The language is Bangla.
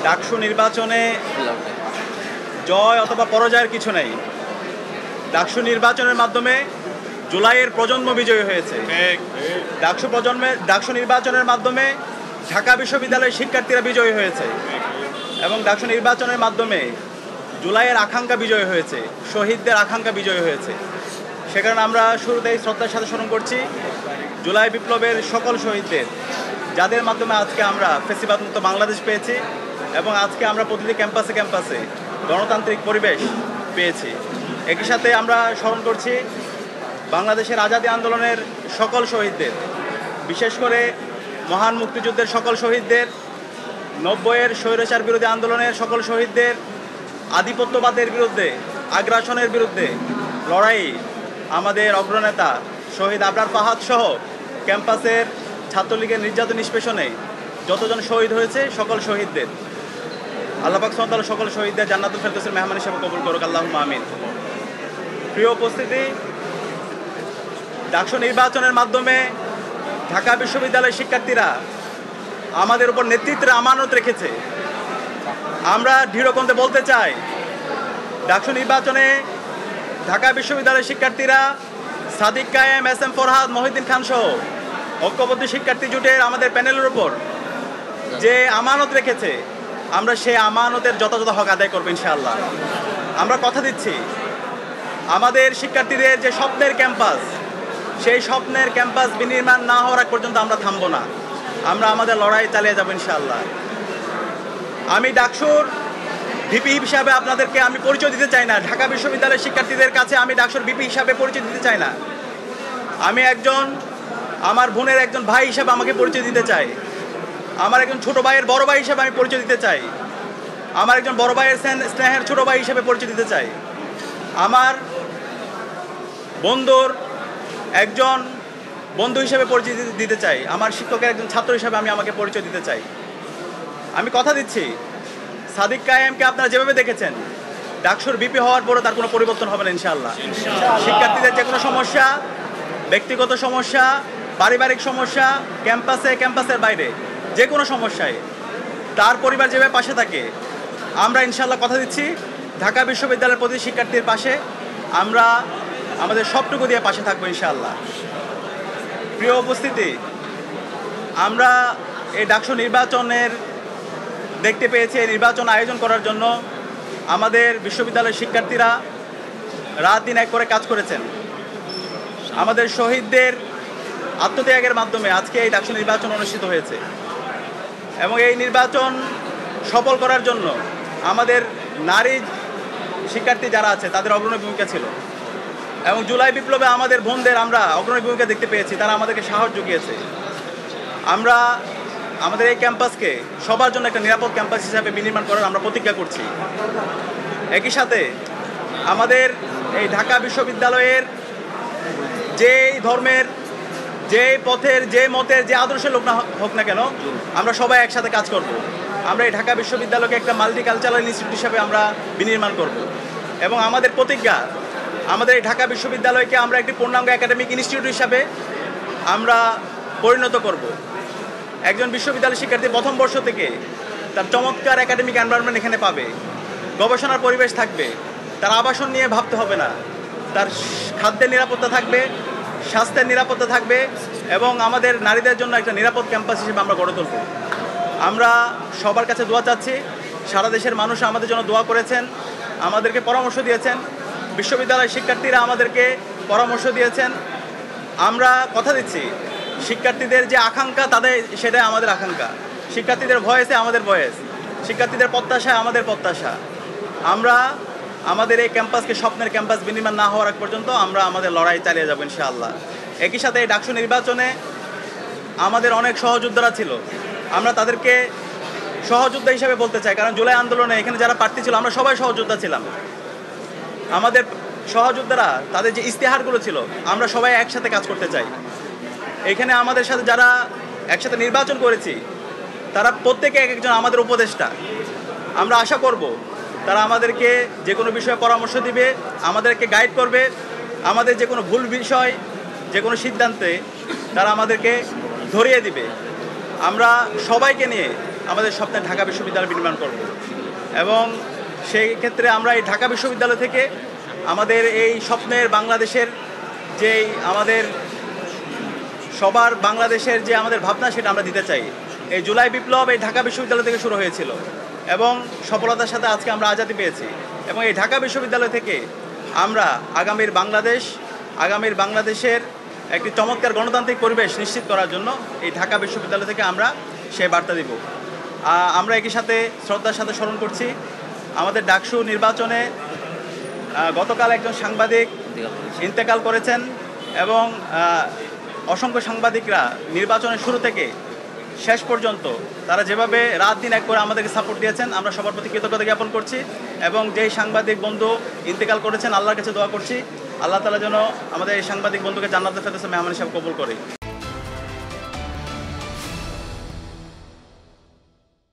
ডাকসু নির্বাচনে জয় অথবা পরাজয়ের কিছু নেই। ডাকসু নির্বাচনের মাধ্যমে জুলাইয়ের প্রজন্ম বিজয়ী হয়েছে। ডাকসু নির্বাচনের মাধ্যমে ঢাকা বিশ্ববিদ্যালয়ের শিক্ষার্থীরা বিজয়ী হয়েছে এবং ডাকসু নির্বাচনের মাধ্যমে জুলাইয়ের আকাঙ্ক্ষা বিজয়ী হয়েছে, শহীদদের আকাঙ্ক্ষা বিজয়ী হয়েছে। সে কারণে আমরা শুরুতেই শ্রদ্ধার সাথে স্মরণ করছি জুলাই বিপ্লবের সকল শহীদদের, যাদের মাধ্যমে আজকে আমরা ফ্যাসিবাদমুক্ত বাংলাদেশ পেয়েছি এবং আজকে আমরা প্রতিটি ক্যাম্পাসে ক্যাম্পাসে গণতান্ত্রিক পরিবেশ পেয়েছি। একই সাথে আমরা স্মরণ করছি বাংলাদেশের আজাদী আন্দোলনের সকল শহীদদের, বিশেষ করে মহান মুক্তিযুদ্ধের সকল শহীদদের, 90-এর স্বৈরাচার বিরোধী আন্দোলনের সকল শহীদদের, আধিপত্যবাদের বিরুদ্ধে, আগ্রাসনের বিরুদ্ধে লড়াই আমাদের অগ্রনেতা শহীদ আবরার ফাহাদ সহ ক্যাম্পাসের ছাত্রলীগের নির্যাতন নিষ্পেষণে যতজন শহীদ হয়েছে সকল শহীদদের আল্লাহ পাক সুবহানাহু ওয়া তাআলা সকল শহীদদের জান্নাতুল ফেরদৌসের মেহমান হিসেবে কবুল করুক, আল্লাহুম্মা আমিন। প্রিয় উপস্থিতি, ডাকসু নির্বাচনের মাধ্যমে ঢাকা বিশ্ববিদ্যালয়ের শিক্ষার্থীরা আমাদের উপর নেতৃত্বের আমানত রেখেছে। আমরা দৃঢ়কণ্ঠে বলতে চাই, ডাকসু নির্বাচনে ঢাকা বিশ্ববিদ্যালয়ের শিক্ষার্থীরা সাদিক কায়েম, এস এম ফরহাদ, মহিউদ্দিন খান সহ ঐক্যবদ্ধ শিক্ষার্থী জোটের আমাদের প্যানেলের উপর যে আমানত রেখেছে, আমরা সেই আমানতের যথাযথ হক আদায় করবো ইনশাআল্লাহ। আমরা কথা দিচ্ছি, আমাদের শিক্ষার্থীদের যে স্বপ্নের ক্যাম্পাস, সেই স্বপ্নের ক্যাম্পাস বিনির্মাণ না হওয়ার আগ পর্যন্ত আমরা থামবো না, আমরা আমাদের লড়াই চালিয়ে যাবো ইনশাআল্লাহ। আমি ডাকসুর ভিপি হিসাবে আপনাদেরকে আমি পরিচয় দিতে চাই না, ঢাকা বিশ্ববিদ্যালয়ের শিক্ষার্থীদের কাছে আমি ডাকসুর ভিপি হিসাবে পরিচয় দিতে চাই না। আমি একজন, আমার বোনের একজন ভাই হিসাবে আমাকে পরিচয় দিতে চাই, আমার একজন ছোট ভাইয়ের বড় ভাই হিসাবে আমি পরিচয় দিতে চাই, আমার একজন বড় ভাইয়ের স্নেহের ছোট ভাই হিসাবে পরিচয় দিতে চাই, আমার বন্ধুর একজন বন্ধু হিসেবে পরিচয় দিতে চাই, আমার শিক্ষকের একজন ছাত্র হিসাবে আমি আমাকে পরিচয় দিতে চাই। আমি কথা দিচ্ছি, সাদিক কায়েমকে আপনারা যেভাবে দেখেছেন, ডাকসুর ভিপি হওয়ার পরও তার কোনো পরিবর্তন হবে না ইনশাআল্লাহ। শিক্ষার্থীদের যে কোনো সমস্যা, ব্যক্তিগত সমস্যা, পারিবারিক সমস্যা, ক্যাম্পাসের বাইরে যে কোনো সমস্যায় তার পরিবার যেভাবে পাশে থাকে, আমরা ইনশাআল্লাহ কথা দিচ্ছি ঢাকা বিশ্ববিদ্যালয়ের প্রতি শিক্ষার্থীর পাশে আমরা আমাদের সবটুকু দিয়ে পাশে থাকবো ইনশাআল্লাহ। প্রিয় উপস্থিতি, আমরা এই ডাকসু নির্বাচনের দেখতে পেয়েছি, এই নির্বাচন আয়োজন করার জন্য আমাদের বিশ্ববিদ্যালয়ের শিক্ষার্থীরা রাত দিন এক করে কাজ করেছেন। আমাদের শহীদদের আত্মত্যাগের মাধ্যমে আজকে এই ডাকসু নির্বাচন অনুষ্ঠিত হয়েছে এবং এই নির্বাচন সফল করার জন্য আমাদের নারী শিক্ষার্থী যারা আছে তাদের অগ্রণী ভূমিকা ছিল এবং জুলাই বিপ্লবে আমাদের বোনদের আমরা অগ্রণী ভূমিকা দেখতে পেয়েছি, তারা আমাদেরকে সাহস জুগিয়েছে। আমরা আমাদের এই ক্যাম্পাসকে সবার জন্য একটা নিরাপদ ক্যাম্পাস হিসাবে বিনির্মাণ করার আমরা প্রতিজ্ঞা করছি। একই সাথে আমাদের এই ঢাকা বিশ্ববিদ্যালয়ের যেই ধর্মের, যে পথের, যে মতের, যে আদর্শের লোক না হোক না কেন, আমরা সবাই একসাথে কাজ করব। আমরা এই ঢাকা বিশ্ববিদ্যালয়কে একটা মাল্টিকালচারাল ইনস্টিটিউট হিসাবে আমরা বিনির্মাণ করব এবং আমাদের প্রতিজ্ঞা, আমাদের এই ঢাকা বিশ্ববিদ্যালয়কে আমরা একটি পূর্ণাঙ্গ একাডেমিক ইনস্টিটিউট হিসাবে আমরা পরিণত করব। একজন বিশ্ববিদ্যালয় শিক্ষার্থী প্রথম বর্ষ থেকে তার চমৎকার একাডেমিক এনভায়রনমেন্ট এখানে পাবে, গবেষণার পরিবেশ থাকবে, তার আবাসন নিয়ে ভাবতে হবে না, তার খাদ্যের নিরাপত্তা থাকবে, স্বাস্থ্যের নিরাপত্তা থাকবে এবং আমাদের নারীদের জন্য একটা নিরাপদ ক্যাম্পাস হিসেবে আমরা গড়ে তুলব। আমরা সবার কাছে দোয়া চাচ্ছি, সারা দেশের মানুষ আমাদের জন্য দোয়া করেছেন, আমাদেরকে পরামর্শ দিয়েছেন, বিশ্ববিদ্যালয়ের শিক্ষার্থীরা আমাদেরকে পরামর্শ দিয়েছেন। আমরা কথা দিচ্ছি, শিক্ষার্থীদের যে আকাঙ্ক্ষা তাদের সেটাই আমাদের আকাঙ্ক্ষা, শিক্ষার্থীদের ভয়েসে আমাদের ভয়েস, শিক্ষার্থীদের প্রত্যাশায় আমাদের প্রত্যাশা। আমরা আমাদের এই ক্যাম্পাসকে স্বপ্নের ক্যাম্পাস বিনির্মাণ না হওয়ার আগ পর্যন্ত আমরা আমাদের লড়াই চালিয়ে যাবো ইনশাআল্লাহ। একই সাথে এই ডাকসু নির্বাচনে আমাদের অনেক সহযোদ্ধারা ছিল, আমরা তাদেরকে সহযোদ্ধা হিসেবে বলতে চাই, কারণ জুলাই আন্দোলনে এখানে যারা প্রার্থী ছিল আমরা সবাই সহযোদ্ধা ছিলাম। আমাদের সহযোদ্ধারা তাদের যে ইস্তেহারগুলো ছিল, আমরা সবাই একসাথে কাজ করতে চাই। এখানে আমাদের সাথে যারা একসাথে নির্বাচন করেছি তারা প্রত্যেকে এক একজন আমাদের উপদেষ্টা। আমরা আশা করব তারা আমাদেরকে যে কোনো বিষয়ে পরামর্শ দিবে, আমাদেরকে গাইড করবে, আমাদের যে কোনো ভুল বিষয়, যে কোনো সিদ্ধান্তে তারা আমাদেরকে ধরিয়ে দিবে। আমরা সবাইকে নিয়ে আমাদের স্বপ্নের ঢাকা বিশ্ববিদ্যালয় নির্মাণ করব। এবং সেই ক্ষেত্রে আমরা এই ঢাকা বিশ্ববিদ্যালয় থেকে আমাদের এই স্বপ্নের বাংলাদেশের যেই আমাদের সবার বাংলাদেশের যে আমাদের ভাবনা সেটা আমরা দিতে চাই। এই জুলাই বিপ্লব এই ঢাকা বিশ্ববিদ্যালয় থেকে শুরু হয়েছিল এবং সফলতার সাথে আজকে আমরা আজাদি পেয়েছি। এবং এই ঢাকা বিশ্ববিদ্যালয় থেকে আমরা আগামীর বাংলাদেশের একটি চমৎকার গণতান্ত্রিক পরিবেশ নিশ্চিত করার জন্য এই ঢাকা বিশ্ববিদ্যালয় থেকে আমরা সেই বার্তা দিব। আমরা একই সাথে শ্রদ্ধার সাথে স্মরণ করছি আমাদের ডাকসু নির্বাচনে গতকাল একজন সাংবাদিক ইন্তেকাল করেছেন এবং অসংখ্য সাংবাদিকরা নির্বাচনের শুরু থেকে শেষ পর্যন্ত তারা যেভাবে রাত দিন এক করে আমাদেরকে সাপোর্ট দিয়েছেন, আমরা সবার প্রতি কৃতজ্ঞতা জ্ঞাপন করছি। এবং যেই সাংবাদিক বন্ধু ইন্তেকাল করেছেন, আল্লাহর কাছে দোয়া করছি আল্লাহ তাআলা যেন আমাদের এই সাংবাদিক বন্ধুকে জান্নাতুল ফেরদৌসে মেহমান হিসেবে কবুল করে।